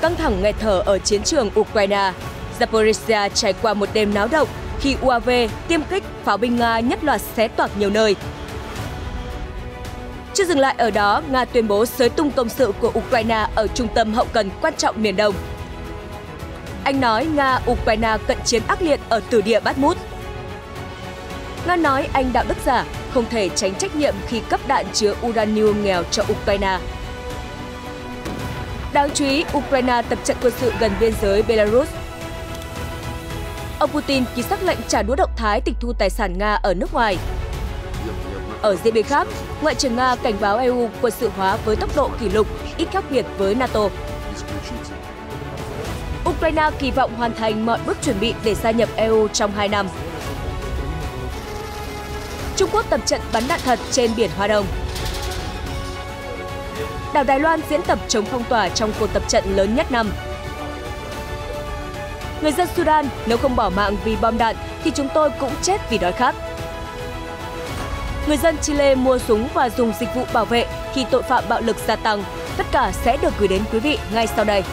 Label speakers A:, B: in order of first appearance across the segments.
A: Căng thẳng nghẹt thở ở chiến trường Ukraine. Zaporizhzhia trải qua một đêm náo động khi UAV, tiêm kích, pháo binh Nga nhất loạt xé toạc nhiều nơi. Chưa dừng lại ở đó, Nga tuyên bố xới tung công sự của Ukraine ở trung tâm hậu cần quan trọng miền Đông. Anh nói Nga-Ukraine cận chiến ác liệt ở tử địa Bakhmut. Nga nói Anh đạo đức giả, không thể tránh trách nhiệm khi cấp đạn chứa uranium nghèo cho Ukraine. Đáng chú ý, Ukraine tập trận quân sự gần biên giới Belarus. Ông Putin ký sắc lệnh trả đũa động thái tịch thu tài sản Nga ở nước ngoài. Ở diễn biến khác, Ngoại trưởng Nga cảnh báo EU quân sự hóa với tốc độ kỷ lục, ít khác biệt với NATO. Ukraine kỳ vọng hoàn thành mọi bước chuẩn bị để gia nhập EU trong 2 năm. Trung Quốc tập trận bắn đạn thật trên biển Hoa Đông. Đảo Đài Loan diễn tập chống phong tỏa trong cuộc tập trận lớn nhất năm. Người dân Sudan, nếu không bỏ mạng vì bom đạn thì chúng tôi cũng chết vì đói khát. Người dân Chile mua súng và dùng dịch vụ bảo vệ khi tội phạm bạo lực gia tăng. Tất cả sẽ được gửi đến quý vị ngay sau đây.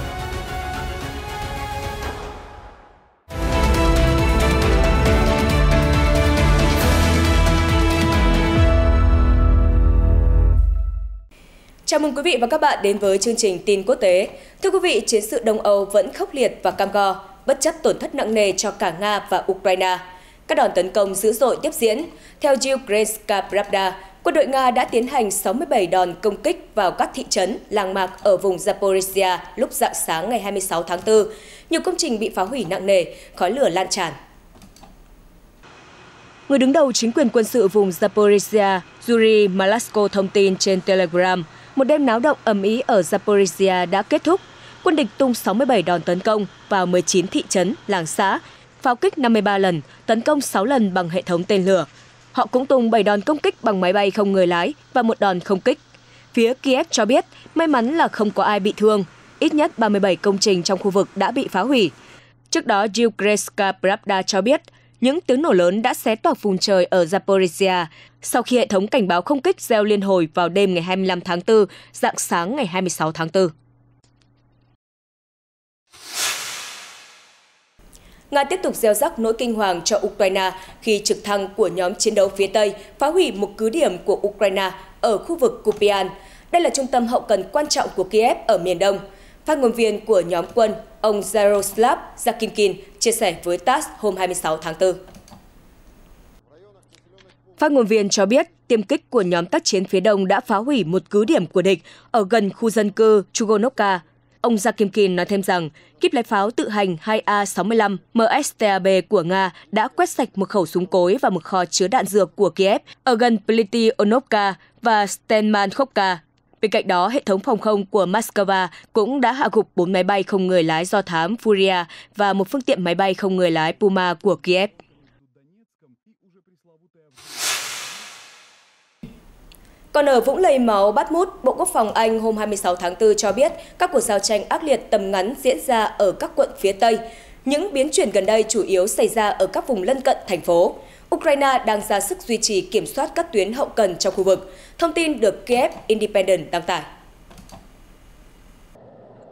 A: Chào mừng quý vị và các bạn đến với chương trình tin quốc tế. Thưa quý vị, chiến sự Đông Âu vẫn khốc liệt và cam go, bất chấp tổn thất nặng nề cho cả Nga và Ukraine. Các đòn tấn công dữ dội tiếp diễn. Theo Ukrainska Pravda, quân đội Nga đã tiến hành 67 đòn công kích vào các thị trấn, làng mạc ở vùng Zaporizhzhia lúc rạng sáng ngày 26 tháng 4. Nhiều công trình bị phá hủy nặng nề, khói lửa lan tràn. Người đứng đầu chính quyền quân sự vùng Zaporizhzhia, Yuri Malasko thông tin trên Telegram, một đêm náo động ầm ĩ ở Zaporizhzhia đã kết thúc. Quân địch tung 67 đòn tấn công vào 19 thị trấn, làng xã, pháo kích 53 lần, tấn công 6 lần bằng hệ thống tên lửa. Họ cũng tung 7 đòn công kích bằng máy bay không người lái và 1 đòn không kích. Phía Kiev cho biết may mắn là không có ai bị thương. Ít nhất 37 công trình trong khu vực đã bị phá hủy. Trước đó, Ukrainska Pravda cho biết những tiếng nổ lớn đã xé toạc vùng trời ở Zaporizhzhia sau khi hệ thống cảnh báo không kích reo liên hồi vào đêm ngày 25 tháng 4, rạng sáng ngày 26 tháng 4. Nga tiếp tục gieo rắc nỗi kinh hoàng cho Ukraine khi trực thăng của nhóm chiến đấu phía Tây phá hủy một cứ điểm của Ukraine ở khu vực Kupian. Đây là trung tâm hậu cần quan trọng của Kiev ở miền Đông. Phát ngôn viên của nhóm quân, ông Yaroslav Zakimkin, chia sẻ với TASS hôm 26 tháng 4. Phát ngôn viên cho biết, tiêm kích của nhóm tác chiến phía Đông đã phá hủy một cứ điểm của địch ở gần khu dân cư Chugonovka. Ông Zakimkin nói thêm rằng, kíp lái pháo tự hành 2A-65 MSTAB của Nga đã quét sạch một khẩu súng cối và một kho chứa đạn dược của Kiev ở gần Plitionovka và Stemankhovka. Bên cạnh đó, hệ thống phòng không của Moscow cũng đã hạ gục 4 máy bay không người lái do thám Furia và một phương tiện máy bay không người lái Puma của Kiev. Còn ở vũng lầy máu Bakhmut, Bộ Quốc phòng Anh hôm 26 tháng 4 cho biết các cuộc giao tranh ác liệt tầm ngắn diễn ra ở các quận phía Tây. Những biến chuyển gần đây chủ yếu xảy ra ở các vùng lân cận thành phố. Ukraine đang ra sức duy trì kiểm soát các tuyến hậu cần trong khu vực. Thông tin được Kiev Independent đăng tải.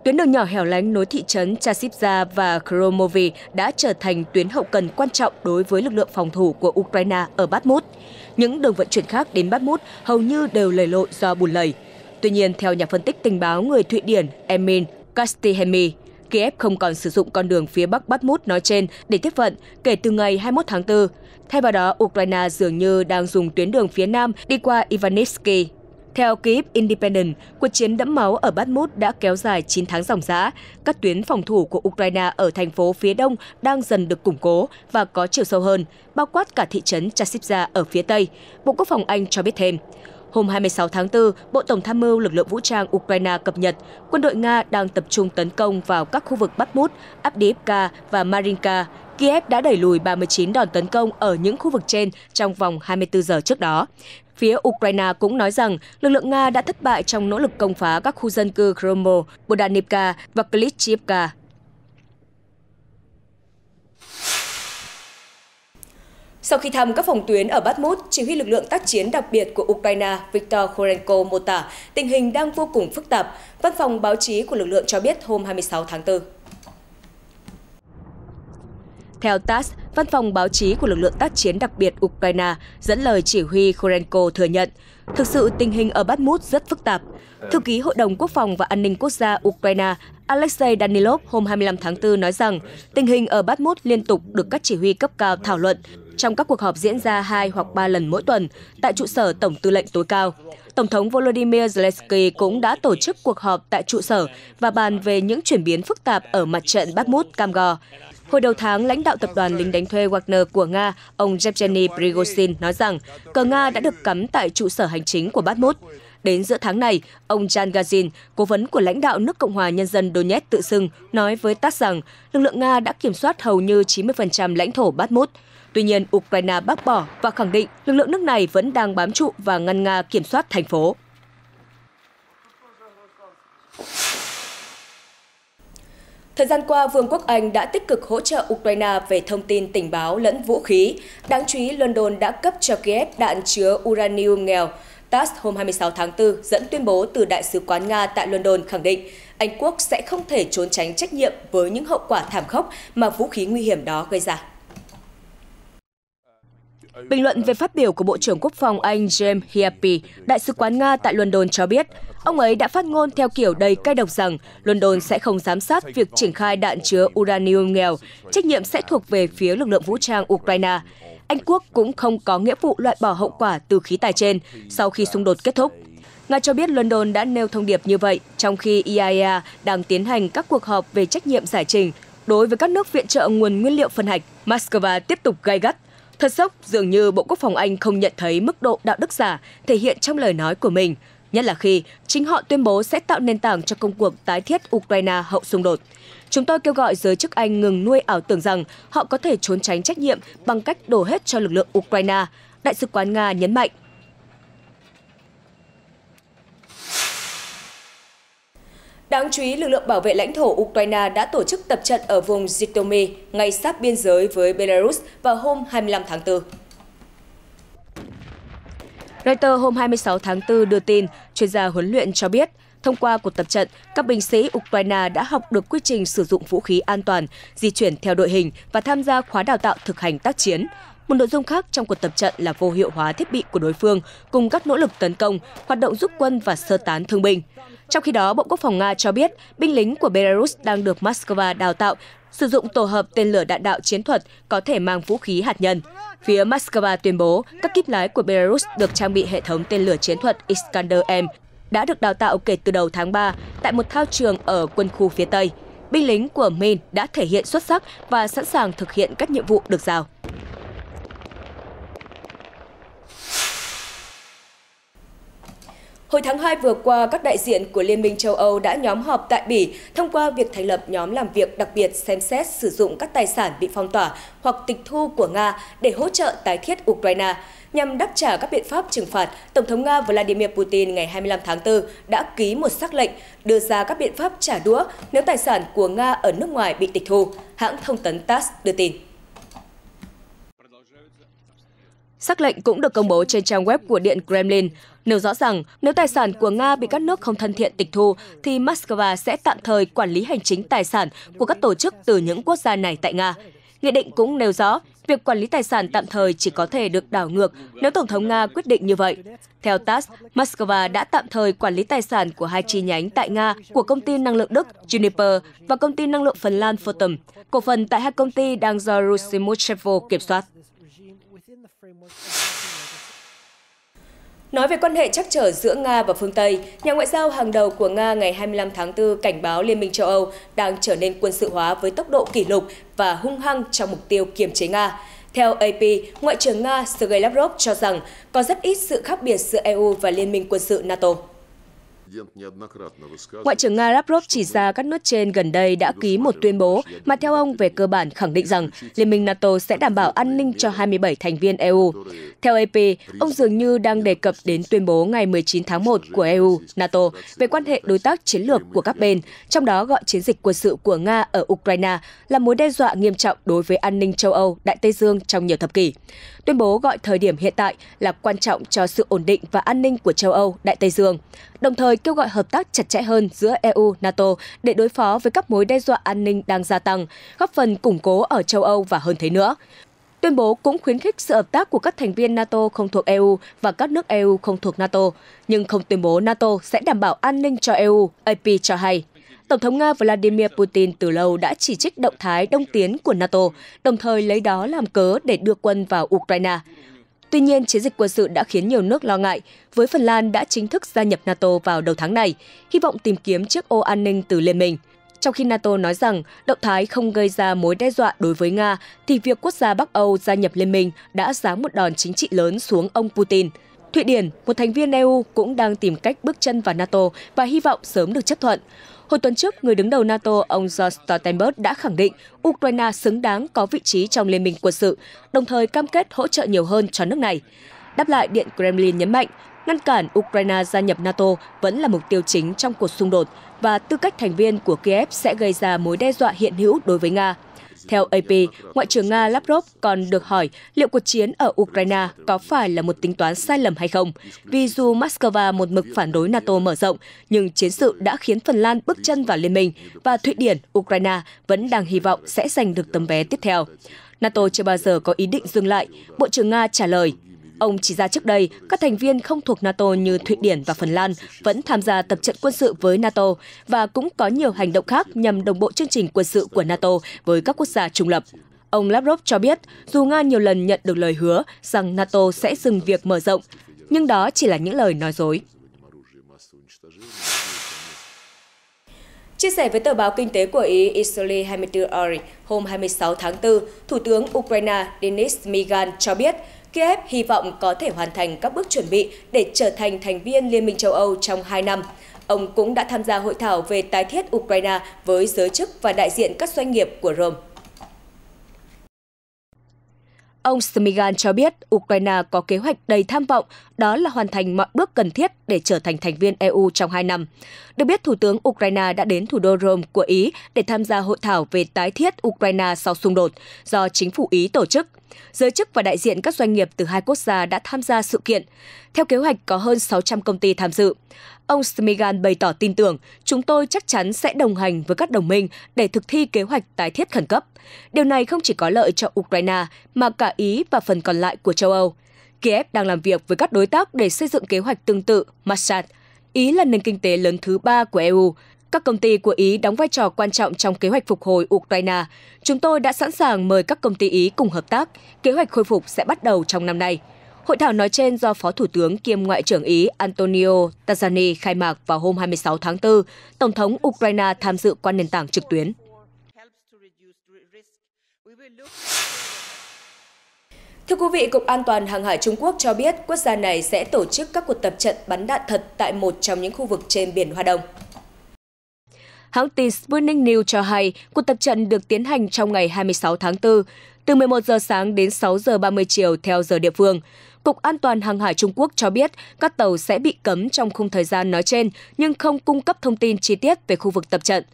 A: Tuyến đường nhỏ hẻo lánh nối thị trấn Chasivya và Kromovy đã trở thành tuyến hậu cần quan trọng đối với lực lượng phòng thủ của Ukraine ở Bakhmut. Những đường vận chuyển khác đến Bakhmut hầu như đều lầy lội do bùn lầy. Tuy nhiên, theo nhà phân tích tình báo người Thụy Điển Emin Kastihemi, Kiev không còn sử dụng con đường phía bắc Bakhmut nói trên để tiếp vận kể từ ngày 21 tháng 4. Thay vào đó, Ukraine dường như đang dùng tuyến đường phía nam đi qua Ivanivsky. Theo Kyiv Independent, cuộc chiến đẫm máu ở Bakhmut đã kéo dài 9 tháng ròng rã. Các tuyến phòng thủ của Ukraine ở thành phố phía đông đang dần được củng cố và có chiều sâu hơn, bao quát cả thị trấn Chasivya ở phía tây, Bộ Quốc phòng Anh cho biết thêm. Hôm 26 tháng 4, Bộ Tổng tham mưu lực lượng vũ trang Ukraine cập nhật quân đội Nga đang tập trung tấn công vào các khu vực Bakhmut, Avdiivka và Marinka. Kiev đã đẩy lùi 39 đòn tấn công ở những khu vực trên trong vòng 24 giờ trước đó. Phía Ukraine cũng nói rằng lực lượng Nga đã thất bại trong nỗ lực công phá các khu dân cư Kromo, Bodanivka và Klitschivka. Sau khi thăm các phòng tuyến ở Bakhmut, chỉ huy lực lượng tác chiến đặc biệt của Ukraine Viktor Khorenko mô tả tình hình đang vô cùng phức tạp. Văn phòng báo chí của lực lượng cho biết hôm 26 tháng 4. Theo TASS, văn phòng báo chí của lực lượng tác chiến đặc biệt Ukraine dẫn lời chỉ huy Khorenko thừa nhận, thực sự tình hình ở Bakhmut rất phức tạp. Thư ký Hội đồng Quốc phòng và An ninh Quốc gia Ukraine Alexei Danilov hôm 25 tháng 4 nói rằng tình hình ở Bakhmut liên tục được các chỉ huy cấp cao thảo luận trong các cuộc họp diễn ra 2 hoặc 3 lần mỗi tuần tại trụ sở Tổng tư lệnh tối cao. Tổng thống Volodymyr Zelensky cũng đã tổ chức cuộc họp tại trụ sở và bàn về những chuyển biến phức tạp ở mặt trận Bakhmut-Kamgor. Hồi đầu tháng, lãnh đạo tập đoàn lính đánh thuê Wagner của Nga, ông Yevgeny Prigozhin nói rằng cờ Nga đã được cắm tại trụ sở hành chính của Bakhmut. Đến giữa tháng này, ông Yan Gazin, cố vấn của lãnh đạo nước Cộng hòa Nhân dân Donetsk tự xưng, nói với TASS rằng lực lượng Nga đã kiểm soát hầu như 90% lãnh thổ Bakhmut. Tuy nhiên, Ukraine bác bỏ và khẳng định lực lượng nước này vẫn đang bám trụ và ngăn Nga kiểm soát thành phố. Thời gian qua, Vương quốc Anh đã tích cực hỗ trợ Ukraine về thông tin tình báo lẫn vũ khí. Đáng chú ý, London đã cấp cho Kiev đạn chứa uranium nghèo. TASS hôm 26 tháng 4 dẫn tuyên bố từ Đại sứ quán Nga tại London khẳng định Anh quốc sẽ không thể trốn tránh trách nhiệm với những hậu quả thảm khốc mà vũ khí nguy hiểm đó gây ra. Bình luận về phát biểu của Bộ trưởng Quốc phòng Anh James Heappy, Đại sứ quán Nga tại London cho biết, ông ấy đã phát ngôn theo kiểu đầy cay độc rằng London sẽ không giám sát việc triển khai đạn chứa uranium nghèo, trách nhiệm sẽ thuộc về phía lực lượng vũ trang Ukraine. Anh quốc cũng không có nghĩa vụ loại bỏ hậu quả từ khí tài trên sau khi xung đột kết thúc. Nga cho biết London đã nêu thông điệp như vậy trong khi IAEA đang tiến hành các cuộc họp về trách nhiệm giải trình đối với các nước viện trợ nguồn nguyên liệu phân hạch. Moscow tiếp tục gay gắt. Thật sốc, dường như Bộ Quốc phòng Anh không nhận thấy mức độ đạo đức giả thể hiện trong lời nói của mình, nhất là khi chính họ tuyên bố sẽ tạo nền tảng cho công cuộc tái thiết Ukraine hậu xung đột. Chúng tôi kêu gọi giới chức Anh ngừng nuôi ảo tưởng rằng họ có thể trốn tránh trách nhiệm bằng cách đổ hết cho lực lượng Ukraine, Đại sứ quán Nga nhấn mạnh. Đáng chú ý, lực lượng bảo vệ lãnh thổ Ukraine đã tổ chức tập trận ở vùng Zhytomyr, ngay sát biên giới với Belarus vào hôm 25 tháng 4. Reuters hôm 26 tháng 4 đưa tin, chuyên gia huấn luyện cho biết, thông qua cuộc tập trận, các binh sĩ Ukraine đã học được quy trình sử dụng vũ khí an toàn, di chuyển theo đội hình và tham gia khóa đào tạo thực hành tác chiến. Một nội dung khác trong cuộc tập trận là vô hiệu hóa thiết bị của đối phương cùng các nỗ lực tấn công, hoạt động rút quân và sơ tán thương binh. Trong khi đó, Bộ Quốc phòng Nga cho biết binh lính của Belarus đang được Moscow đào tạo sử dụng tổ hợp tên lửa đạn đạo chiến thuật có thể mang vũ khí hạt nhân. Phía Moscow tuyên bố các kíp lái của Belarus được trang bị hệ thống tên lửa chiến thuật Iskander-M đã được đào tạo kể từ đầu tháng 3 tại một thao trường ở quân khu phía Tây. Binh lính của Minsk đã thể hiện xuất sắc và sẵn sàng thực hiện các nhiệm vụ được giao. Hồi tháng 2 vừa qua, các đại diện của Liên minh châu Âu đã nhóm họp tại Bỉ thông qua việc thành lập nhóm làm việc đặc biệt xem xét sử dụng các tài sản bị phong tỏa hoặc tịch thu của Nga để hỗ trợ tái thiết Ukraine. Nhằm đáp trả các biện pháp trừng phạt, Tổng thống Nga Vladimir Putin ngày 25 tháng 4 đã ký một sắc lệnh đưa ra các biện pháp trả đũa nếu tài sản của Nga ở nước ngoài bị tịch thu, hãng thông tấn TASS đưa tin. Sắc lệnh cũng được công bố trên trang web của Điện Kremlin, nêu rõ rằng nếu tài sản của Nga bị các nước không thân thiện tịch thu, thì Moscow sẽ tạm thời quản lý hành chính tài sản của các tổ chức từ những quốc gia này tại Nga. Nghị định cũng nêu rõ, việc quản lý tài sản tạm thời chỉ có thể được đảo ngược nếu Tổng thống Nga quyết định như vậy. Theo TASS, Moscow đã tạm thời quản lý tài sản của hai chi nhánh tại Nga của công ty năng lượng Đức Uniper và công ty năng lượng Phần Lan Fortum. Cổ phần tại hai công ty đang do Russimuchevo kiểm soát. Nói về quan hệ trắc trở giữa Nga và phương Tây, nhà ngoại giao hàng đầu của Nga ngày 25 tháng 4 cảnh báo Liên minh châu Âu đang trở nên quân sự hóa với tốc độ kỷ lục và hung hăng trong mục tiêu kiềm chế Nga. Theo AP, Ngoại trưởng Nga Sergei Lavrov cho rằng có rất ít sự khác biệt giữa EU và Liên minh quân sự NATO. Ngoại trưởng Nga Lavrov chỉ ra các nước trên gần đây đã ký một tuyên bố mà theo ông về cơ bản khẳng định rằng Liên minh NATO sẽ đảm bảo an ninh cho 27 thành viên EU. Theo AP, ông dường như đang đề cập đến tuyên bố ngày 19 tháng 1 của EU-NATO về quan hệ đối tác chiến lược của các bên, trong đó gọi chiến dịch quân sự của Nga ở Ukraine là mối đe dọa nghiêm trọng đối với an ninh châu Âu, Đại Tây Dương trong nhiều thập kỷ. Tuyên bố gọi thời điểm hiện tại là quan trọng cho sự ổn định và an ninh của châu Âu, Đại Tây Dương, đồng thời kêu gọi hợp tác chặt chẽ hơn giữa EU, NATO để đối phó với các mối đe dọa an ninh đang gia tăng, góp phần củng cố ở châu Âu và hơn thế nữa. Tuyên bố cũng khuyến khích sự hợp tác của các thành viên NATO không thuộc EU và các nước EU không thuộc NATO, nhưng không tuyên bố NATO sẽ đảm bảo an ninh cho EU, AP cho hay. Tổng thống Nga Vladimir Putin từ lâu đã chỉ trích động thái đông tiến của NATO, đồng thời lấy đó làm cớ để đưa quân vào Ukraine. Tuy nhiên, chiến dịch quân sự đã khiến nhiều nước lo ngại, với Phần Lan đã chính thức gia nhập NATO vào đầu tháng này, hy vọng tìm kiếm chiếc ô an ninh từ Liên minh. Trong khi NATO nói rằng động thái không gây ra mối đe dọa đối với Nga, thì việc quốc gia Bắc Âu gia nhập Liên minh đã giáng một đòn chính trị lớn xuống ông Putin. Thụy Điển, một thành viên EU, cũng đang tìm cách bước chân vào NATO và hy vọng sớm được chấp thuận. Hồi tuần trước, người đứng đầu NATO, ông Jens Stoltenberg đã khẳng định Ukraine xứng đáng có vị trí trong liên minh quân sự, đồng thời cam kết hỗ trợ nhiều hơn cho nước này. Đáp lại, Điện Kremlin nhấn mạnh, ngăn cản Ukraine gia nhập NATO vẫn là mục tiêu chính trong cuộc xung đột và tư cách thành viên của Kiev sẽ gây ra mối đe dọa hiện hữu đối với Nga. Theo AP, Ngoại trưởng Nga Lavrov còn được hỏi liệu cuộc chiến ở Ukraine có phải là một tính toán sai lầm hay không, vì dù Moscow một mực phản đối NATO mở rộng, nhưng chiến sự đã khiến Phần Lan bước chân vào liên minh và Thụy Điển, Ukraine vẫn đang hy vọng sẽ giành được tấm vé tiếp theo. NATO chưa bao giờ có ý định dừng lại, Bộ trưởng Nga trả lời. Ông chỉ ra trước đây, các thành viên không thuộc NATO như Thụy Điển và Phần Lan vẫn tham gia tập trận quân sự với NATO và cũng có nhiều hành động khác nhằm đồng bộ chương trình quân sự của NATO với các quốc gia trung lập. Ông Lavrov cho biết, dù Nga nhiều lần nhận được lời hứa rằng NATO sẽ dừng việc mở rộng, nhưng đó chỉ là những lời nói dối. Chia sẻ với tờ báo kinh tế của Ý Israeli 24 Hours hôm 26 tháng 4, Thủ tướng Ukraine Denis Shmyhal cho biết Kiev hy vọng có thể hoàn thành các bước chuẩn bị để trở thành thành viên Liên minh châu Âu trong 2 năm. Ông cũng đã tham gia hội thảo về tái thiết Ukraine với giới chức và đại diện các doanh nghiệp của Rome. Ông Shmyhal cho biết Ukraine có kế hoạch đầy tham vọng, đó là hoàn thành mọi bước cần thiết để trở thành thành viên EU trong 2 năm. Được biết, Thủ tướng Ukraine đã đến thủ đô Rome của Ý để tham gia hội thảo về tái thiết Ukraine sau xung đột do chính phủ Ý tổ chức. Giới chức và đại diện các doanh nghiệp từ hai quốc gia đã tham gia sự kiện. Theo kế hoạch, có hơn 600 công ty tham dự. Ông Shmyhal bày tỏ tin tưởng, chúng tôi chắc chắn sẽ đồng hành với các đồng minh để thực thi kế hoạch tái thiết khẩn cấp. Điều này không chỉ có lợi cho Ukraine, mà cả Ý và phần còn lại của châu Âu. Kiev đang làm việc với các đối tác để xây dựng kế hoạch tương tự, Massad. Ý là nền kinh tế lớn thứ 3 của EU. Các công ty của Ý đóng vai trò quan trọng trong kế hoạch phục hồi Ukraine. Chúng tôi đã sẵn sàng mời các công ty Ý cùng hợp tác. Kế hoạch khôi phục sẽ bắt đầu trong năm nay. Hội thảo nói trên do Phó Thủ tướng kiêm Ngoại trưởng Ý Antonio Tajani khai mạc vào hôm 26 tháng 4. Tổng thống Ukraine tham dự qua nền tảng trực tuyến. Thưa quý vị, Cục An toàn Hàng hải Trung Quốc cho biết quốc gia này sẽ tổ chức các cuộc tập trận bắn đạn thật tại một trong những khu vực trên biển Hoa Đông. Hãng tin Sputnik News cho hay cuộc tập trận được tiến hành trong ngày 26 tháng 4, từ 11 giờ sáng đến 6 giờ 30 chiều theo giờ địa phương. Cục An toàn Hàng hải Trung Quốc cho biết các tàu sẽ bị cấm trong khung thời gian nói trên nhưng không cung cấp thông tin chi tiết về khu vực tập trận.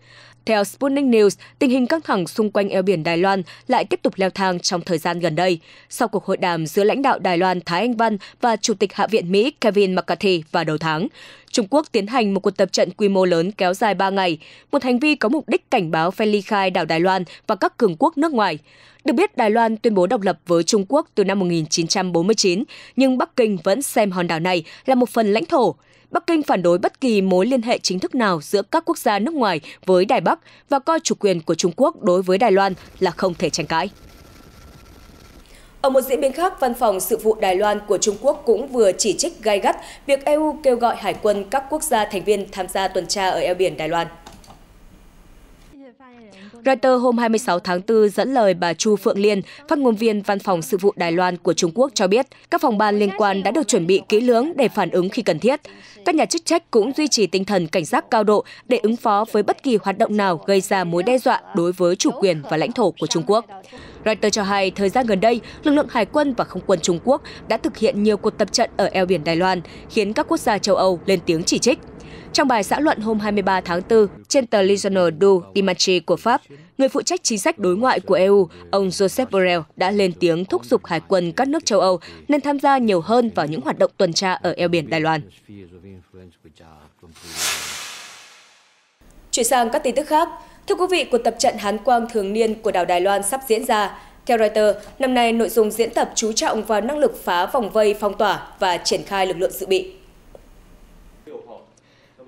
A: Theo Sputnik News, tình hình căng thẳng xung quanh eo biển Đài Loan lại tiếp tục leo thang trong thời gian gần đây, sau cuộc hội đàm giữa lãnh đạo Đài Loan Thái Anh Văn và Chủ tịch Hạ viện Mỹ Kevin McCarthy vào đầu tháng. Trung Quốc tiến hành một cuộc tập trận quy mô lớn kéo dài 3 ngày, một hành vi có mục đích cảnh báo phe ly khai đảo Đài Loan và các cường quốc nước ngoài. Được biết, Đài Loan tuyên bố độc lập với Trung Quốc từ năm 1949, nhưng Bắc Kinh vẫn xem hòn đảo này là một phần lãnh thổ. Bắc Kinh phản đối bất kỳ mối liên hệ chính thức nào giữa các quốc gia nước ngoài với Đài Bắc và coi chủ quyền của Trung Quốc đối với Đài Loan là không thể tranh cãi. Ở một diễn biến khác, Văn phòng Sự vụ Đài Loan của Trung Quốc cũng vừa chỉ trích gay gắt việc EU kêu gọi hải quân các quốc gia thành viên tham gia tuần tra ở eo biển Đài Loan. Reuters hôm 26 tháng 4 dẫn lời bà Chu Phượng Liên, phát ngôn viên Văn phòng Sự vụ Đài Loan của Trung Quốc cho biết, các phòng ban liên quan đã được chuẩn bị kỹ lưỡng để phản ứng khi cần thiết. Các nhà chức trách cũng duy trì tinh thần cảnh giác cao độ để ứng phó với bất kỳ hoạt động nào gây ra mối đe dọa đối với chủ quyền và lãnh thổ của Trung Quốc. Reuters cho hay, thời gian gần đây, lực lượng hải quân và không quân Trung Quốc đã thực hiện nhiều cuộc tập trận ở eo biển Đài Loan, khiến các quốc gia châu Âu lên tiếng chỉ trích. Trong bài xã luận hôm 23 tháng 4 trên tờ Le Journal du Dimanche của Pháp, người phụ trách chính sách đối ngoại của EU, ông Joseph Borrell đã lên tiếng thúc giục hải quân các nước châu Âu nên tham gia nhiều hơn vào những hoạt động tuần tra ở eo biển Đài Loan. Chuyển sang các tin tức khác. Thưa quý vị, cuộc tập trận Hán Quang thường niên của đảo Đài Loan sắp diễn ra. Theo Reuters, năm nay nội dung diễn tập chú trọng vào năng lực phá vòng vây phong tỏa và triển khai lực lượng dự bị.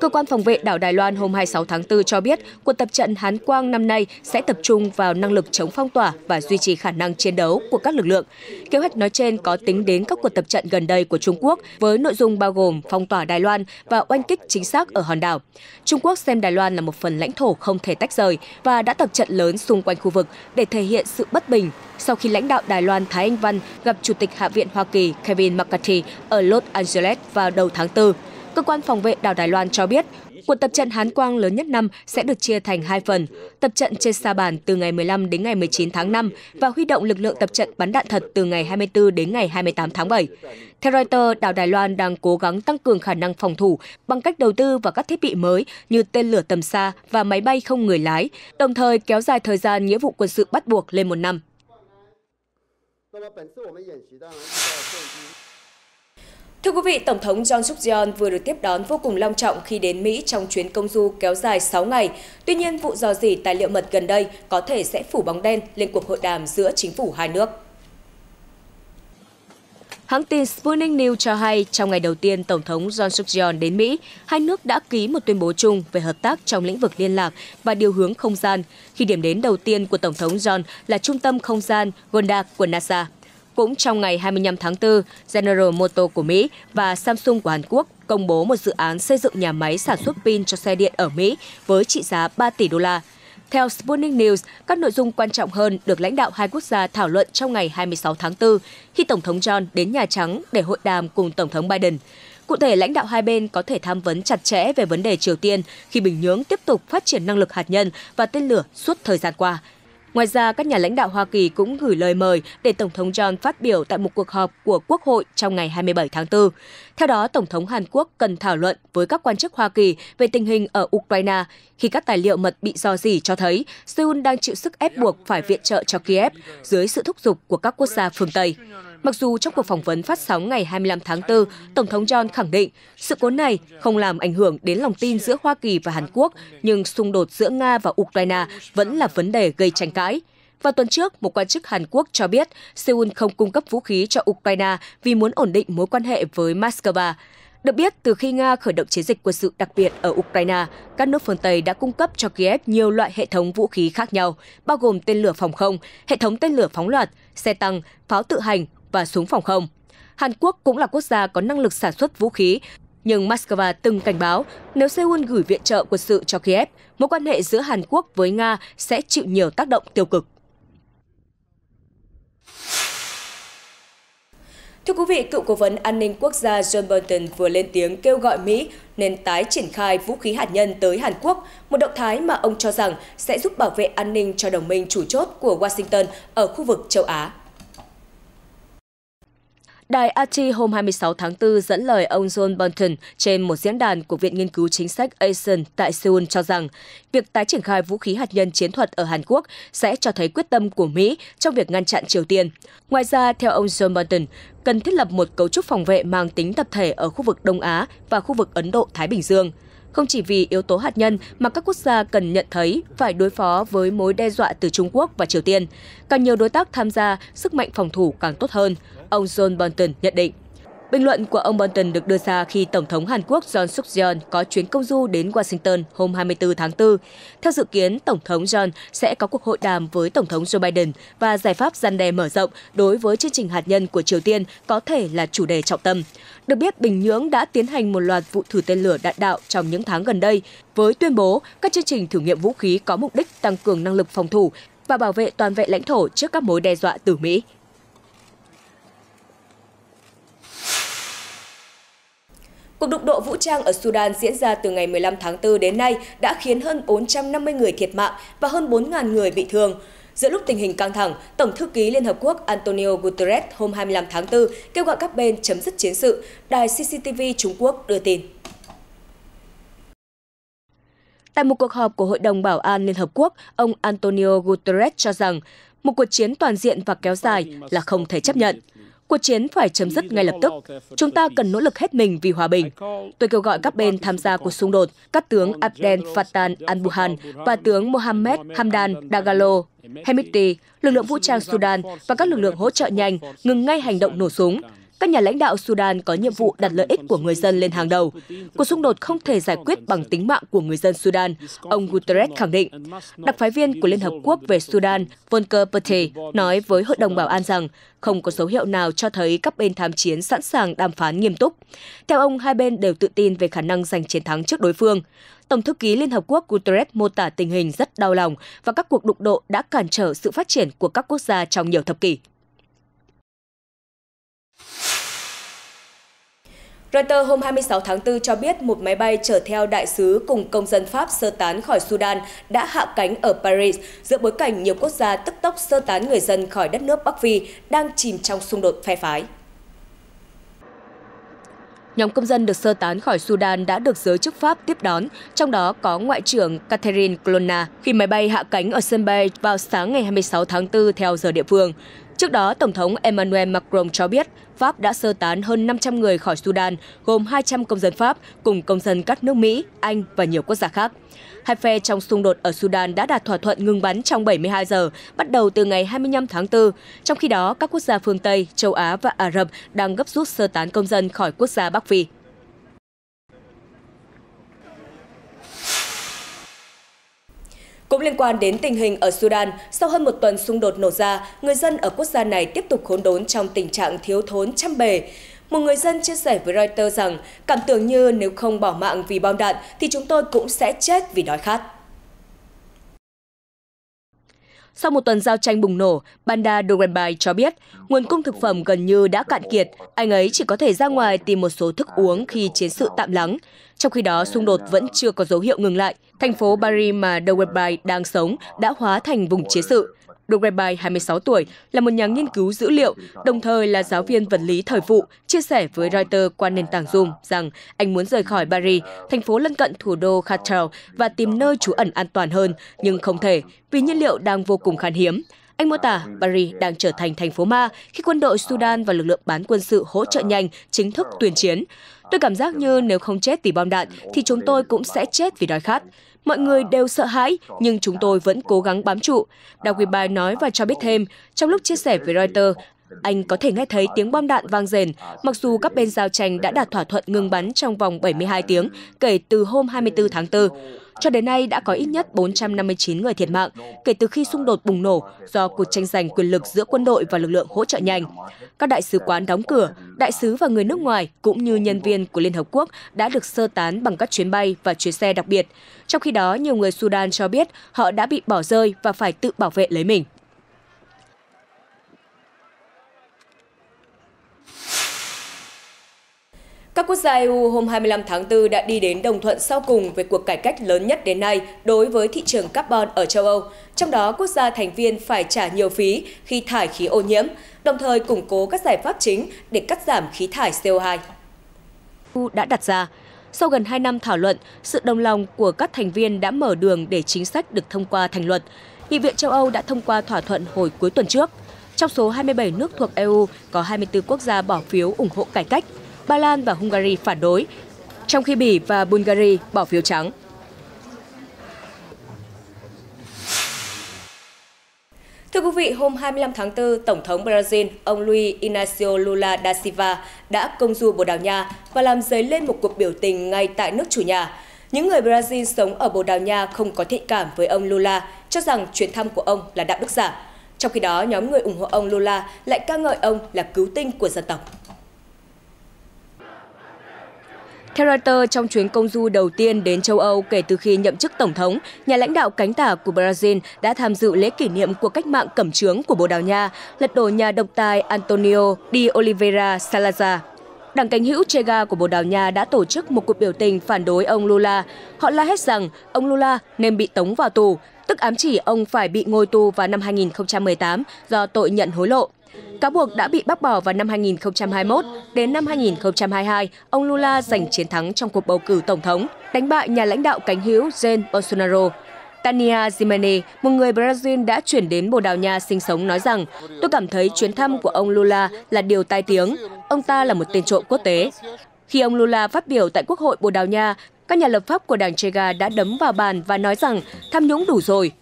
A: Cơ quan phòng vệ đảo Đài Loan hôm 26 tháng 4 cho biết cuộc tập trận Hán Quang năm nay sẽ tập trung vào năng lực chống phong tỏa và duy trì khả năng chiến đấu của các lực lượng. Kế hoạch nói trên có tính đến các cuộc tập trận gần đây của Trung Quốc với nội dung bao gồm phong tỏa Đài Loan và oanh kích chính xác ở hòn đảo. Trung Quốc xem Đài Loan là một phần lãnh thổ không thể tách rời và đã tập trận lớn xung quanh khu vực để thể hiện sự bất bình sau khi lãnh đạo Đài Loan Thái Anh Văn gặp Chủ tịch Hạ viện Hoa Kỳ Kevin McCarthy ở Los Angeles vào đầu tháng 4. Cơ quan phòng vệ đảo Đài Loan cho biết, cuộc tập trận Hán Quang lớn nhất năm sẽ được chia thành 2 phần, tập trận trên sa bàn từ ngày 15 đến ngày 19 tháng 5 và huy động lực lượng tập trận bắn đạn thật từ ngày 24 đến ngày 28 tháng 7. Theo Reuters, đảo Đài Loan đang cố gắng tăng cường khả năng phòng thủ bằng cách đầu tư vào các thiết bị mới như tên lửa tầm xa và máy bay không người lái, đồng thời kéo dài thời gian nghĩa vụ quân sự bắt buộc lên 1 năm. Thưa quý vị, Tổng thống Yoon Suk Yeol vừa được tiếp đón vô cùng long trọng khi đến Mỹ trong chuyến công du kéo dài 6 ngày. Tuy nhiên, vụ rò rỉ tài liệu mật gần đây có thể sẽ phủ bóng đen lên cuộc hội đàm giữa chính phủ hai nước. Hãng tin Sputnik News cho hay, trong ngày đầu tiên Tổng thống Yoon Suk Yeol đến Mỹ, hai nước đã ký một tuyên bố chung về hợp tác trong lĩnh vực liên lạc và điều hướng không gian, khi điểm đến đầu tiên của Tổng thống Yeol là trung tâm không gian Goddard của NASA. Cũng trong ngày 25 tháng 4, General Motors của Mỹ và Samsung của Hàn Quốc công bố một dự án xây dựng nhà máy sản xuất pin cho xe điện ở Mỹ với trị giá 3 tỷ đô la. Theo Sputnik News, các nội dung quan trọng hơn được lãnh đạo hai quốc gia thảo luận trong ngày 26 tháng 4 khi Tổng thống John đến Nhà Trắng để hội đàm cùng Tổng thống Biden. Cụ thể, lãnh đạo hai bên có thể tham vấn chặt chẽ về vấn đề Triều Tiên khi Bình Nhưỡng tiếp tục phát triển năng lực hạt nhân và tên lửa suốt thời gian qua. Ngoài ra, các nhà lãnh đạo Hoa Kỳ cũng gửi lời mời để Tổng thống John phát biểu tại một cuộc họp của Quốc hội trong ngày 27 tháng 4. Theo đó, Tổng thống Hàn Quốc cần thảo luận với các quan chức Hoa Kỳ về tình hình ở Ukraine khi các tài liệu mật bị rò rỉ cho thấy Seoul đang chịu sức ép buộc phải viện trợ cho Kiev dưới sự thúc giục của các quốc gia phương Tây. Mặc dù trong cuộc phỏng vấn phát sóng ngày 25 tháng 4, Tổng thống John khẳng định sự cố này không làm ảnh hưởng đến lòng tin giữa Hoa Kỳ và Hàn Quốc, nhưng xung đột giữa Nga và Ukraine vẫn là vấn đề gây tranh cãi. Vào tuần trước, một quan chức Hàn Quốc cho biết Seoul không cung cấp vũ khí cho Ukraine vì muốn ổn định mối quan hệ với Moscow. Được biết, từ khi Nga khởi động chiến dịch quân sự đặc biệt ở Ukraine, các nước phương Tây đã cung cấp cho Kiev nhiều loại hệ thống vũ khí khác nhau, bao gồm tên lửa phòng không, hệ thống tên lửa phóng loạt, xe tăng, pháo tự hành và súng phòng không. Hàn Quốc cũng là quốc gia có năng lực sản xuất vũ khí, nhưng Moscow từng cảnh báo nếu Seoul gửi viện trợ quân sự cho Kiev, mối quan hệ giữa Hàn Quốc với Nga sẽ chịu nhiều tác động tiêu cực. Thưa quý vị, cựu cố vấn an ninh quốc gia John Bolton vừa lên tiếng kêu gọi Mỹ nên tái triển khai vũ khí hạt nhân tới Hàn Quốc, một động thái mà ông cho rằng sẽ giúp bảo vệ an ninh cho đồng minh chủ chốt của Washington ở khu vực châu Á. Đài RT hôm 26 tháng 4 dẫn lời ông John Bolton trên một diễn đàn của Viện Nghiên cứu Chính sách ASEAN tại Seoul cho rằng việc tái triển khai vũ khí hạt nhân chiến thuật ở Hàn Quốc sẽ cho thấy quyết tâm của Mỹ trong việc ngăn chặn Triều Tiên. Ngoài ra, theo ông John Bolton, cần thiết lập một cấu trúc phòng vệ mang tính tập thể ở khu vực Đông Á và khu vực Ấn Độ-Thái Bình Dương. Không chỉ vì yếu tố hạt nhân mà các quốc gia cần nhận thấy phải đối phó với mối đe dọa từ Trung Quốc và Triều Tiên. Càng nhiều đối tác tham gia, sức mạnh phòng thủ càng tốt hơn, ông John Bolton nhận định. Bình luận của ông Bolton được đưa ra khi Tổng thống Hàn Quốc Yoon suk yeol có chuyến công du đến Washington hôm 24 tháng 4. Theo dự kiến, Tổng thống Yoon sẽ có cuộc hội đàm với Tổng thống Joe Biden và giải pháp răn đe mở rộng đối với chương trình hạt nhân của Triều Tiên có thể là chủ đề trọng tâm. Được biết, Bình Nhưỡng đã tiến hành một loạt vụ thử tên lửa đạn đạo trong những tháng gần đây, với tuyên bố các chương trình thử nghiệm vũ khí có mục đích tăng cường năng lực phòng thủ và bảo vệ toàn vẹn lãnh thổ trước các mối đe dọa từ Mỹ. Cuộc đụng độ vũ trang ở Sudan diễn ra từ ngày 15 tháng 4 đến nay đã khiến hơn 450 người thiệt mạng và hơn 4.000 người bị thương. Giữa lúc tình hình căng thẳng, Tổng thư ký Liên Hợp Quốc Antonio Guterres hôm 25 tháng 4 kêu gọi các bên chấm dứt chiến sự, đài CCTV Trung Quốc đưa tin. Tại một cuộc họp của Hội đồng Bảo an Liên Hợp Quốc, ông Antonio Guterres cho rằng một cuộc chiến toàn diện và kéo dài là không thể chấp nhận. Cuộc chiến phải chấm dứt ngay lập tức. Chúng ta cần nỗ lực hết mình vì hòa bình. Tôi kêu gọi các bên tham gia cuộc xung đột, các tướng Abdel Fattah al-Burhan và tướng Mohammed Hamdan Dagalo Hemedti, lực lượng vũ trang Sudan và các lực lượng hỗ trợ nhanh ngừng ngay hành động nổ súng. Các nhà lãnh đạo Sudan có nhiệm vụ đặt lợi ích của người dân lên hàng đầu. Cuộc xung đột không thể giải quyết bằng tính mạng của người dân Sudan, ông Guterres khẳng định. Đặc phái viên của Liên Hợp Quốc về Sudan, Volker Perthes, nói với Hội đồng Bảo an rằng không có dấu hiệu nào cho thấy các bên tham chiến sẵn sàng đàm phán nghiêm túc. Theo ông, hai bên đều tự tin về khả năng giành chiến thắng trước đối phương. Tổng thư ký Liên Hợp Quốc Guterres mô tả tình hình rất đau lòng và các cuộc đụng độ đã cản trở sự phát triển của các quốc gia trong nhiều thập kỷ. Reuters hôm 26 tháng 4 cho biết một máy bay chở theo đại sứ cùng công dân Pháp sơ tán khỏi Sudan đã hạ cánh ở Paris giữa bối cảnh nhiều quốc gia tức tốc sơ tán người dân khỏi đất nước Bắc Phi đang chìm trong xung đột phe phái. Nhóm công dân được sơ tán khỏi Sudan đã được giới chức Pháp tiếp đón, trong đó có Ngoại trưởng Catherine Colonna khi máy bay hạ cánh ở sân bay vào sáng ngày 26 tháng 4 theo giờ địa phương. Trước đó, Tổng thống Emmanuel Macron cho biết Pháp đã sơ tán hơn 500 người khỏi Sudan, gồm 200 công dân Pháp cùng công dân các nước Mỹ, Anh và nhiều quốc gia khác. Hai phe trong xung đột ở Sudan đã đạt thỏa thuận ngừng bắn trong 72 giờ, bắt đầu từ ngày 25 tháng 4. Trong khi đó, các quốc gia phương Tây, châu Á và Ả Rập đang gấp rút sơ tán công dân khỏi quốc gia Bắc Phi. Cũng liên quan đến tình hình ở Sudan, sau hơn một tuần xung đột nổ ra, người dân ở quốc gia này tiếp tục khốn đốn trong tình trạng thiếu thốn trăm bề. Một người dân chia sẻ với Reuters rằng, cảm tưởng như nếu không bỏ mạng vì bom đạn thì chúng tôi cũng sẽ chết vì đói khát. Sau một tuần giao tranh bùng nổ, Banda Dorenbay cho biết nguồn cung thực phẩm gần như đã cạn kiệt, anh ấy chỉ có thể ra ngoài tìm một số thức uống khi chiến sự tạm lắng. Trong khi đó, xung đột vẫn chưa có dấu hiệu ngừng lại. Thành phố Bari mà Dorenbay đang sống đã hóa thành vùng chiến sự. Dorenbay, 26 tuổi, là một nhà nghiên cứu dữ liệu, đồng thời là giáo viên vật lý thời vụ, chia sẻ với Reuters qua nền tảng Zoom rằng anh muốn rời khỏi Bari, thành phố lân cận thủ đô Khartoum, và tìm nơi trú ẩn an toàn hơn, nhưng không thể vì nhiên liệu đang vô cùng khan hiếm. Anh mô tả Bari đang trở thành thành phố ma khi quân đội Sudan và lực lượng bán quân sự hỗ trợ nhanh chính thức tuyên chiến. Tôi cảm giác như nếu không chết vì bom đạn thì chúng tôi cũng sẽ chết vì đói khát. Mọi người đều sợ hãi, nhưng chúng tôi vẫn cố gắng bám trụ. Dorenbay nói và cho biết thêm, trong lúc chia sẻ với Reuters, anh có thể nghe thấy tiếng bom đạn vang rền, mặc dù các bên giao tranh đã đạt thỏa thuận ngừng bắn trong vòng 72 tiếng kể từ hôm 24 tháng 4. Cho đến nay đã có ít nhất 459 người thiệt mạng kể từ khi xung đột bùng nổ do cuộc tranh giành quyền lực giữa quân đội và lực lượng hỗ trợ nhanh. Các đại sứ quán đóng cửa, đại sứ và người nước ngoài cũng như nhân viên của Liên Hợp Quốc đã được sơ tán bằng các chuyến bay và chuyến xe đặc biệt. Trong khi đó, nhiều người Sudan cho biết họ đã bị bỏ rơi và phải tự bảo vệ lấy mình. Các quốc gia EU hôm 25 tháng 4 đã đi đến đồng thuận sau cùng về cuộc cải cách lớn nhất đến nay đối với thị trường carbon ở châu Âu. Trong đó, quốc gia thành viên phải trả nhiều phí khi thải khí ô nhiễm, đồng thời củng cố các giải pháp chính để cắt giảm khí thải CO2. EU đã đặt ra. Sau gần 2 năm thảo luận, sự đồng lòng của các thành viên đã mở đường để chính sách được thông qua thành luật. Nghị viện châu Âu đã thông qua thỏa thuận hồi cuối tuần trước. Trong số 27 nước thuộc EU, có 24 quốc gia bỏ phiếu ủng hộ cải cách. Ba Lan và Hungary phản đối, trong khi Bỉ và Bulgaria bỏ phiếu trắng. Thưa quý vị, hôm 25 tháng 4, Tổng thống Brazil, ông Luiz Inácio Lula da Silva đã công du Bồ Đào Nha và làm dấy lên một cuộc biểu tình ngay tại nước chủ nhà. Những người Brazil sống ở Bồ Đào Nha không có thiện cảm với ông Lula, cho rằng chuyến thăm của ông là đạo đức giả. Trong khi đó, nhóm người ủng hộ ông Lula lại ca ngợi ông là cứu tinh của dân tộc. Theo Reuters, trong chuyến công du đầu tiên đến châu Âu kể từ khi nhậm chức Tổng thống, nhà lãnh đạo cánh tả của Brazil đã tham dự lễ kỷ niệm cuộc cách mạng cẩm chướng của Bồ Đào Nha, lật đổ nhà độc tài Antonio de Oliveira Salazar. Đảng cánh hữu Chega của Bồ Đào Nha đã tổ chức một cuộc biểu tình phản đối ông Lula. Họ la hét rằng ông Lula nên bị tống vào tù, tức ám chỉ ông phải bị ngồi tù vào năm 2018 do tội nhận hối lộ. Cáo buộc đã bị bác bỏ vào năm 2021. Đến năm 2022, ông Lula giành chiến thắng trong cuộc bầu cử tổng thống, đánh bại nhà lãnh đạo cánh hữu Jair Bolsonaro. Tania Zimene, một người Brazil đã chuyển đến Bồ Đào Nha sinh sống, nói rằng: "Tôi cảm thấy chuyến thăm của ông Lula là điều tai tiếng. Ông ta là một tên trộm quốc tế." Khi ông Lula phát biểu tại Quốc hội Bồ Đào Nha, các nhà lập pháp của đảng Chega đã đấm vào bàn và nói rằng tham nhũng đủ rồi.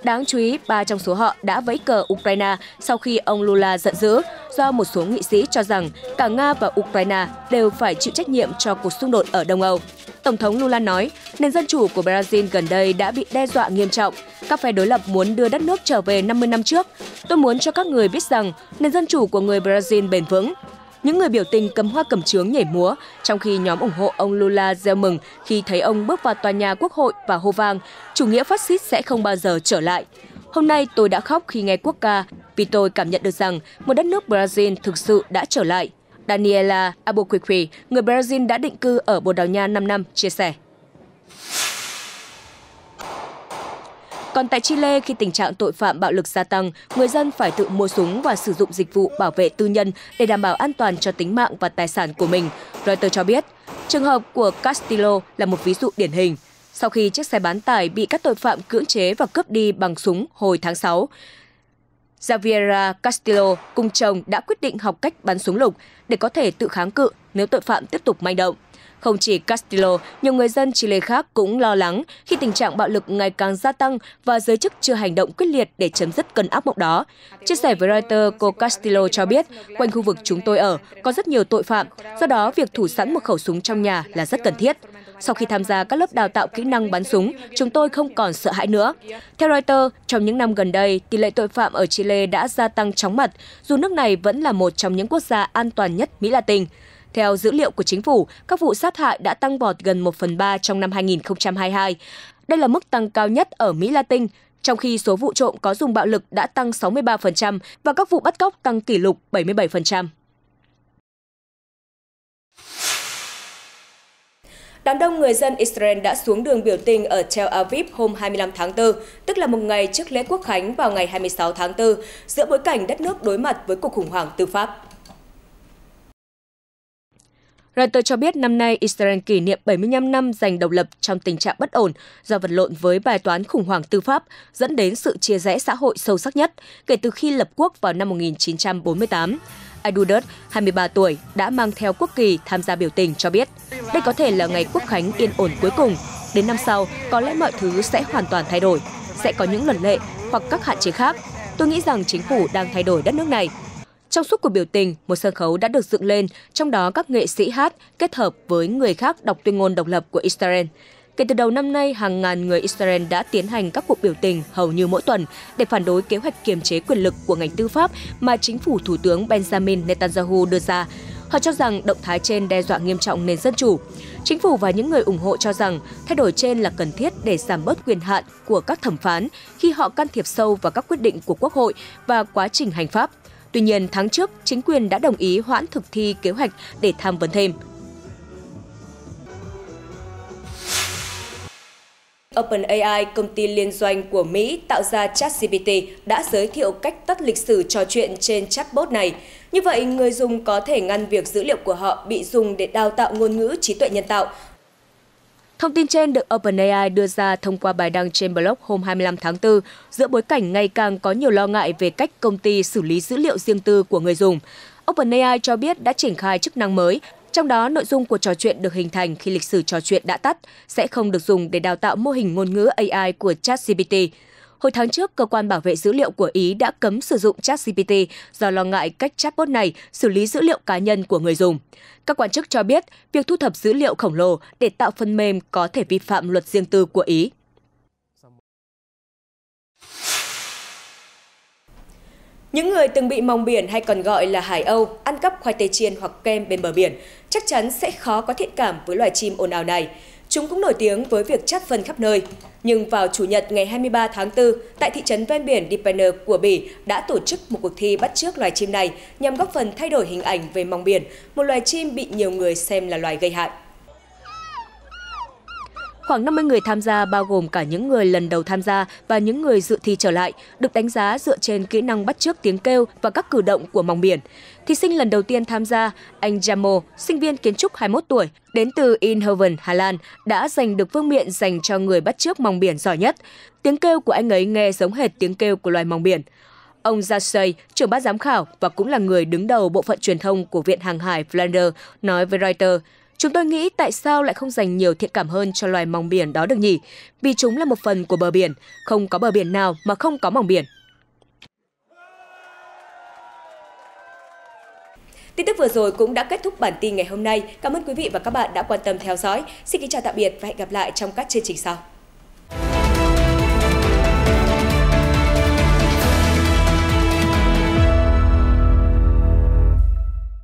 A: Đáng chú ý, 3 trong số họ đã vẫy cờ Ukraine sau khi ông Lula giận dữ, do một số nghị sĩ cho rằng cả Nga và Ukraine đều phải chịu trách nhiệm cho cuộc xung đột ở Đông Âu. Tổng thống Lula nói, nền dân chủ của Brazil gần đây đã bị đe dọa nghiêm trọng. Các phe đối lập muốn đưa đất nước trở về 50 năm trước. Tôi muốn cho các người biết rằng nền dân chủ của người Brazil bền vững. Những người biểu tình cầm hoa cẩm chướng nhảy múa, trong khi nhóm ủng hộ ông Lula reo mừng khi thấy ông bước vào tòa nhà Quốc hội và hô vang, chủ nghĩa phát xít sẽ không bao giờ trở lại. Hôm nay tôi đã khóc khi nghe quốc ca, vì tôi cảm nhận được rằng một đất nước Brazil thực sự đã trở lại. Daniela Albuquerque, người Brazil đã định cư ở Bồ Đào Nha 5 năm, chia sẻ. Còn tại Chile, khi tình trạng tội phạm bạo lực gia tăng, người dân phải tự mua súng và sử dụng dịch vụ bảo vệ tư nhân để đảm bảo an toàn cho tính mạng và tài sản của mình. Reuters cho biết, trường hợp của Castillo là một ví dụ điển hình. Sau khi chiếc xe bán tải bị các tội phạm cưỡng chế và cướp đi bằng súng hồi tháng 6, Javiera Castillo cùng chồng đã quyết định học cách bắn súng lục để có thể tự kháng cự nếu tội phạm tiếp tục manh động. Không chỉ Castillo, nhiều người dân Chile khác cũng lo lắng khi tình trạng bạo lực ngày càng gia tăng và giới chức chưa hành động quyết liệt để chấm dứt cơn ác mộng đó. Chia sẻ với Reuters, cô Castillo cho biết, quanh khu vực chúng tôi ở có rất nhiều tội phạm, do đó việc thủ sẵn một khẩu súng trong nhà là rất cần thiết. Sau khi tham gia các lớp đào tạo kỹ năng bắn súng, chúng tôi không còn sợ hãi nữa. Theo Reuters, trong những năm gần đây, tỷ lệ tội phạm ở Chile đã gia tăng chóng mặt, dù nước này vẫn là một trong những quốc gia an toàn nhất Mỹ Latin. Theo dữ liệu của chính phủ, các vụ sát hại đã tăng vọt gần 1/3 trong năm 2022. Đây là mức tăng cao nhất ở Mỹ Latin, trong khi số vụ trộm có dùng bạo lực đã tăng 63% và các vụ bắt cóc tăng kỷ lục 77%. Đám đông người dân Israel đã xuống đường biểu tình ở Tel Aviv hôm 25 tháng 4, tức là một ngày trước lễ Quốc khánh vào ngày 26 tháng 4, giữa bối cảnh đất nước đối mặt với cuộc khủng hoảng tư pháp. Reuters cho biết năm nay Israel kỷ niệm 75 năm giành độc lập trong tình trạng bất ổn do vật lộn với bài toán khủng hoảng tư pháp, dẫn đến sự chia rẽ xã hội sâu sắc nhất kể từ khi lập quốc vào năm 1948. Adudat, 23 tuổi, đã mang theo quốc kỳ tham gia biểu tình cho biết, đây có thể là ngày Quốc khánh yên ổn cuối cùng. Đến năm sau, có lẽ mọi thứ sẽ hoàn toàn thay đổi, sẽ có những luật lệ hoặc các hạn chế khác. Tôi nghĩ rằng chính phủ đang thay đổi đất nước này. Trong suốt cuộc biểu tình, một sân khấu đã được dựng lên, trong đó các nghệ sĩ hát kết hợp với người khác đọc tuyên ngôn độc lập của Israel. Kể từ đầu năm nay, hàng ngàn người Israel đã tiến hành các cuộc biểu tình hầu như mỗi tuần để phản đối kế hoạch kiềm chế quyền lực của ngành tư pháp mà chính phủ Thủ tướng Benjamin Netanyahu đưa ra. Họ cho rằng động thái trên đe dọa nghiêm trọng nền dân chủ. Chính phủ và những người ủng hộ cho rằng thay đổi trên là cần thiết để giảm bớt quyền hạn của các thẩm phán khi họ can thiệp sâu vào các quyết định của Quốc hội và quá trình hành pháp. Tuy nhiên, tháng trước, chính quyền đã đồng ý hoãn thực thi kế hoạch để tham vấn thêm. OpenAI, công ty liên doanh của Mỹ tạo ra ChatGPT, đã giới thiệu cách tắt lịch sử trò chuyện trên chatbot này. Như vậy, người dùng có thể ngăn việc dữ liệu của họ bị dùng để đào tạo ngôn ngữ trí tuệ nhân tạo. Thông tin trên được OpenAI đưa ra thông qua bài đăng trên blog hôm 25 tháng 4, giữa bối cảnh ngày càng có nhiều lo ngại về cách công ty xử lý dữ liệu riêng tư của người dùng. OpenAI cho biết đã triển khai chức năng mới, trong đó nội dung của trò chuyện được hình thành khi lịch sử trò chuyện đã tắt, sẽ không được dùng để đào tạo mô hình ngôn ngữ AI của ChatGPT. Hồi tháng trước, Cơ quan Bảo vệ Dữ liệu của Ý đã cấm sử dụng ChatGPT do lo ngại cách chatbot này xử lý dữ liệu cá nhân của người dùng. Các quan chức cho biết, việc thu thập dữ liệu khổng lồ để tạo phần mềm có thể vi phạm luật riêng tư của Ý. Những người từng bị mòng biển hay còn gọi là hải âu ăn cắp khoai tây chiên hoặc kem bên bờ biển chắc chắn sẽ khó có thiện cảm với loài chim ồn ào này. Chúng cũng nổi tiếng với việc chát phân khắp nơi. Nhưng vào Chủ nhật ngày 23 tháng 4, tại thị trấn ven biển Diepener của Bỉ đã tổ chức một cuộc thi bắt chước loài chim này nhằm góp phần thay đổi hình ảnh về mòng biển, một loài chim bị nhiều người xem là loài gây hại. Khoảng 50 người tham gia bao gồm cả những người lần đầu tham gia và những người dự thi trở lại, được đánh giá dựa trên kỹ năng bắt chước tiếng kêu và các cử động của mòng biển. Thí sinh lần đầu tiên tham gia, anh Jamo, sinh viên kiến trúc 21 tuổi, đến từ Eindhoven, Hà Lan, đã giành được vương miện dành cho người bắt chước mòng biển giỏi nhất. Tiếng kêu của anh ấy nghe giống hệt tiếng kêu của loài mòng biển. Ông Jasey, trưởng ban giám khảo và cũng là người đứng đầu bộ phận truyền thông của Viện Hàng hải Flanders, nói với Reuters: "Chúng tôi nghĩ tại sao lại không dành nhiều thiện cảm hơn cho loài mòng biển đó được nhỉ? Vì chúng là một phần của bờ biển, không có bờ biển nào mà không có mòng biển." Tin tức vừa rồi cũng đã kết thúc bản tin ngày hôm nay. Cảm ơn quý vị và các bạn đã quan tâm theo dõi. Xin kính chào tạm biệt và hẹn gặp lại trong các chương trình sau.